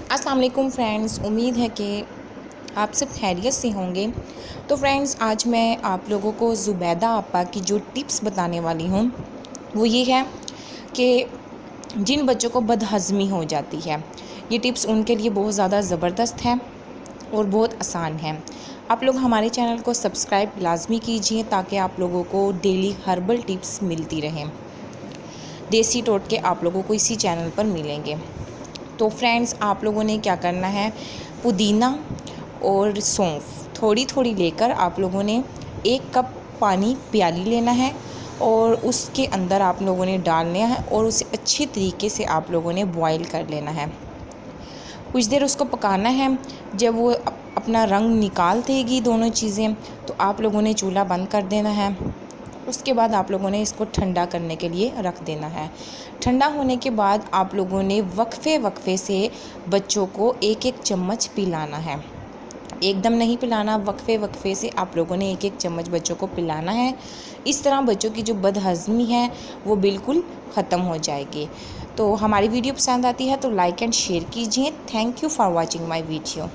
अस्सलाम वालेकुम फ्रेंड्स, उम्मीद है कि आप सब खैरियत से होंगे। तो फ्रेंड्स, आज मैं आप लोगों को ज़ुबैदा आपा की जो टिप्स बताने वाली हूँ वो ये है कि जिन बच्चों को बदहज़मी हो जाती है, ये टिप्स उनके लिए बहुत ज़्यादा ज़बरदस्त है और बहुत आसान है। आप लोग हमारे चैनल को सब्सक्राइब लाजमी कीजिए ताकि आप लोगों को डेली हर्बल टिप्स मिलती रहें। देसी टोटके आप लोगों को इसी चैनल पर मिलेंगे। तो फ्रेंड्स, आप लोगों ने क्या करना है, पुदीना और सौंफ थोड़ी थोड़ी लेकर आप लोगों ने 1 कप पानी प्याली लेना है और उसके अंदर आप लोगों ने डालना है और उसे अच्छी तरीके से आप लोगों ने बॉईल कर लेना है। कुछ देर उसको पकाना है। जब वो अपना रंग निकाल देगी दोनों चीज़ें, तो आप लोगों ने चूल्हा बंद कर देना है। उसके बाद आप लोगों ने इसको ठंडा करने के लिए रख देना है। ठंडा होने के बाद आप लोगों ने वक्फे से बच्चों को 1-1 चम्मच पिलाना है। एकदम नहीं पिलाना, वक्फे से आप लोगों ने 1-1 चम्मच बच्चों को पिलाना है। इस तरह बच्चों की जो बदहज़मी है वो बिल्कुल ख़त्म हो जाएगी। तो हमारी वीडियो पसंद आती है तो लाइक एंड शेयर कीजिए। Thank you for watching my video.